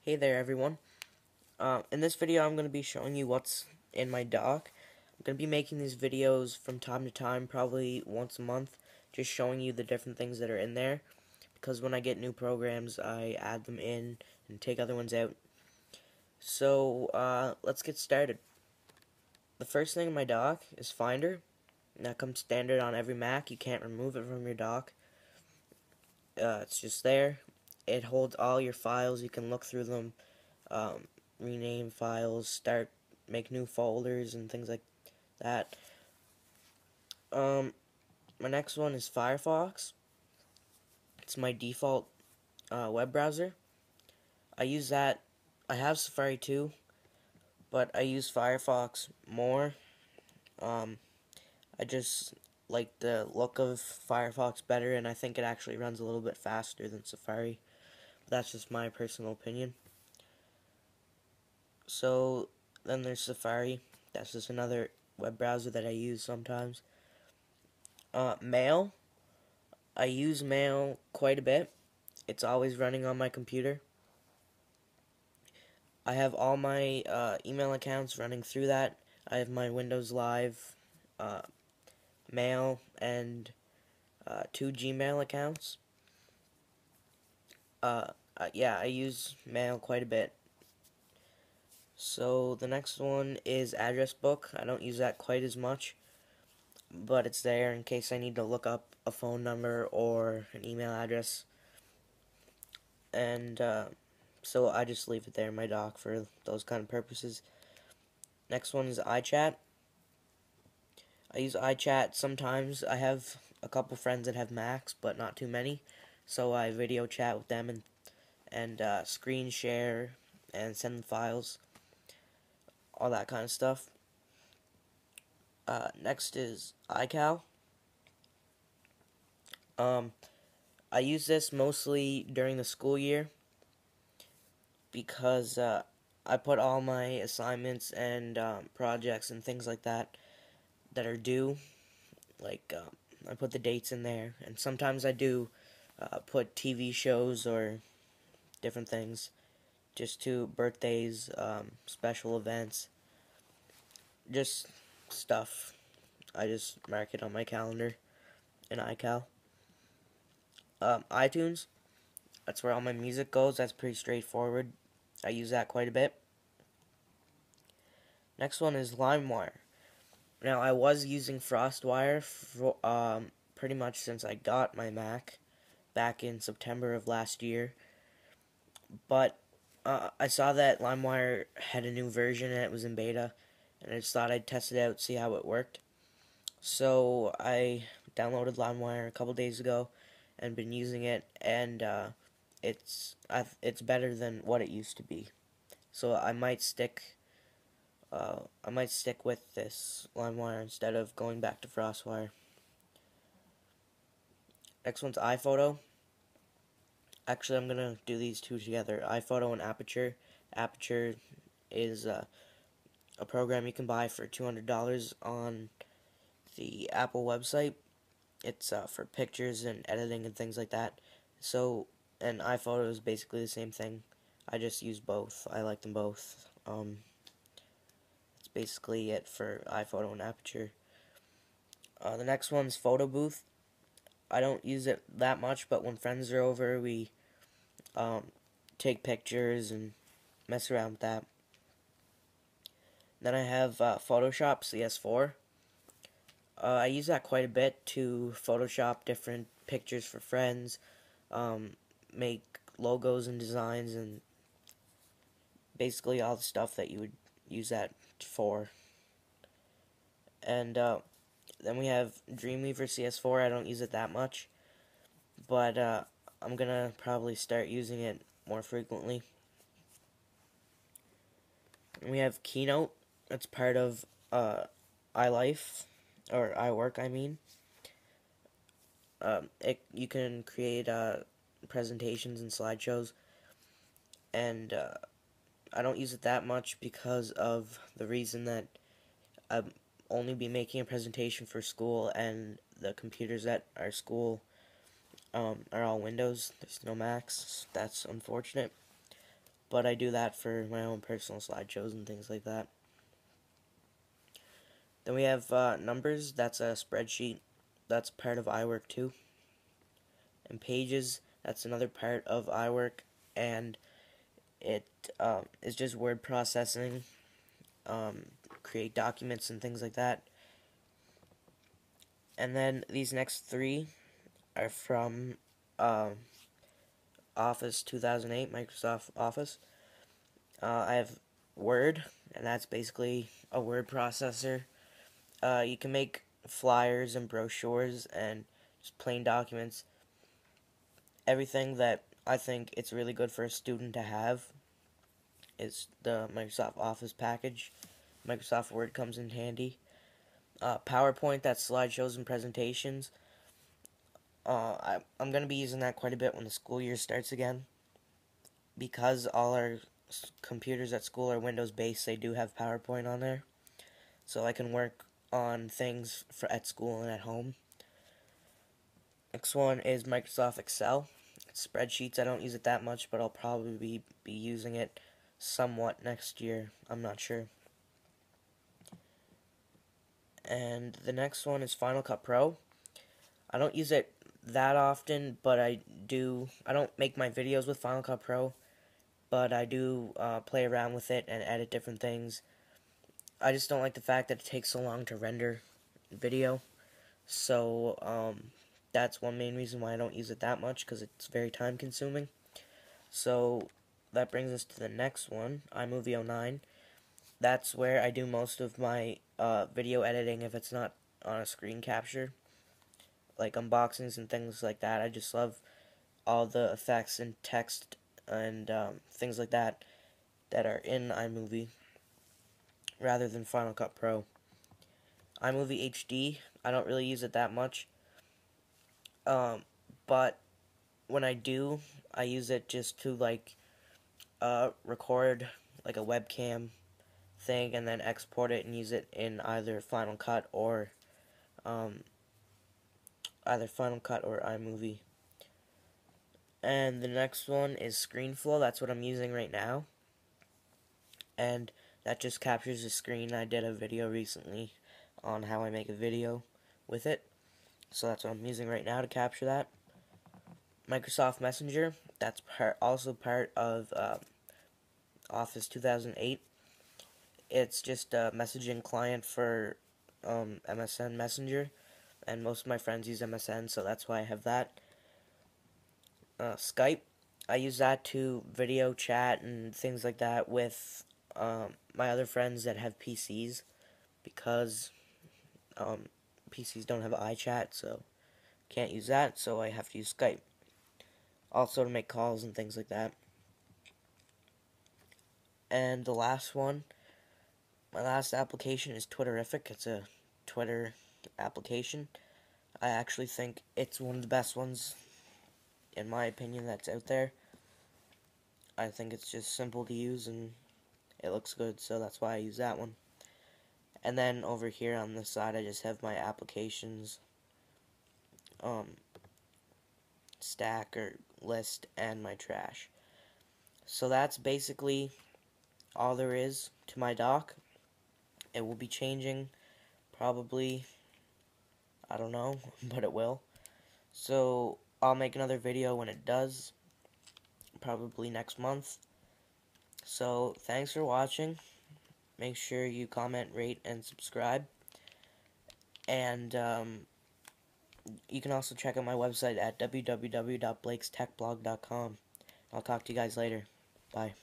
Hey there everyone. In this video I'm going to be showing you what's in my dock. I'm going to be making these videos from time to time, probably once a month, just showing you the different things that are in there, because when I get new programs I add them in and take other ones out. So let's get started. The first thing in my dock is Finder. That comes standard on every Mac. You can't remove it from your dock. It's just there. It holds all your files. You can look through them, rename files, make new folders and things like that. My next one is Firefox. It's my default web browser. I use that. I have Safari too, but I use Firefox more. I just like the look of Firefox better, and I think it actually runs a little bit faster than Safari. That's just my personal opinion. So then there's Safari. That's just another web browser that I use sometimes. Mail. I use Mail quite a bit. It's always running on my computer. I have all my email accounts running through that. I have my Windows Live, Mail, and 2 Gmail accounts. Yeah, I use Mail quite a bit. So the next one is AddressBook. I don't use that quite as much, but it's there in case I need to look up a phone number or an email address. And so I just leave it there in my dock for those kind of purposes. Next one is iChat. I use iChat sometimes. I have a couple friends that have Macs, but not too many. So I video chat with them and screen share and send them files. All that kind of stuff. Next is iCal. I use this mostly during the school year because I put all my assignments and projects and things like that are due. Like I put the dates in there, and sometimes I do put TV shows or different things, just to birthdays, special events, just stuff. I just mark it on my calendar in iCal. iTunes, that's where all my music goes. That's pretty straightforward. I use that quite a bit. Next one is Limewire. Now, I was using FrostWire for, pretty much since I got my Mac back in September of last year. But I saw that Limewire had a new version and it was in beta, and I just thought I'd test it out, see how it worked. So I downloaded Limewire a couple days ago and been using it, and it's better than what it used to be. So I might stick with this Limewire instead of going back to FrostWire. Next one's iPhoto. Actually, I'm gonna do these two together: iPhoto and Aperture. Aperture is a program you can buy for $200 on the Apple website. It's for pictures and editing and things like that. So, and iPhoto is basically the same thing. I just use both. I like them both. That's basically it for iPhoto and Aperture. The next one's PhotoBooth. I don't use it that much, but when friends are over, we take pictures and mess around with that. Then I have Photoshop CS4. I use that quite a bit to Photoshop different pictures for friends, make logos and designs, and basically all the stuff that you would use that for. And then we have Dreamweaver CS4. I don't use it that much, but I'm gonna probably start using it more frequently. And we have Keynote. That's part of iLife, or iWork, I mean. You can create presentations and slideshows, and I don't use it that much because of the reason that I'll only be making a presentation for school, and the computers at our school are all Windows. There's no Macs. That's unfortunate. but I do that for my own personal slideshows and things like that. Then we have Numbers. That's a spreadsheet. That's part of iWork too. And Pages. That's another part of iWork, and it is just word processing, create documents and things like that. And then these next three are from Office 2008, Microsoft Office. I have Word, and that's basically a word processor. You can make flyers and brochures and just plain documents. Everything that I think it's really good for a student to have is the Microsoft Office package. Microsoft Word comes in handy. PowerPoint, that's slideshows and presentations. I'm going to be using that quite a bit when the school year starts again. Because all our computers at school are Windows based, they do have PowerPoint on there. So I can work on things at school and at home. Next one is Microsoft Excel. It's spreadsheets. I don't use it that much, but I'll probably be using it somewhat next year. I'm not sure. And the next one is Final Cut Pro. I don't use it that often, but I do. I don't make my videos with Final Cut Pro, but I do play around with it and edit different things. I just don't like the fact that it takes so long to render video. So that's one main reason why I don't use it that much, because it's very time consuming. So that brings us to the next one, iMovie 09. That's where I do most of my video editing if it's not on a screen capture, like unboxings and things like that. I just love all the effects and text and things like that are in iMovie rather than Final Cut Pro. iMovie HD, I don't really use it that much, but when I do, I use it just to record like a webcam thing and then export it and use it in either Final Cut or iMovie. And the next one is Screenflow. That's what I'm using right now, and that just captures the screen. I did a video recently on how I make a video with it, so that's what I'm using right now to capture that. Microsoft Messenger, that's also part of Office 2008. It's just a messaging client for MSN Messenger, and most of my friends use MSN, so that's why I have that. Skype, I use that to video chat and things like that with my other friends that have PCs, because PCs don't have iChat, so can't use that, so I have to use Skype. Also to make calls and things like that. And the last one, my last application is Twitterrific. It's a Twitter application. I actually think it's one of the best ones, in my opinion, that's out there. I think it's just simple to use and it looks good, so that's why I use that one. And then over here on this side, I just have my applications stack or list and my trash. So that's basically all there is to my dock. It will be changing probably, I don't know, but it will. So I'll make another video when it does, probably next month. So thanks for watching. Make sure you comment, rate, and subscribe. And you can also check out my website at www.blakestechblog.com. I'll talk to you guys later. Bye.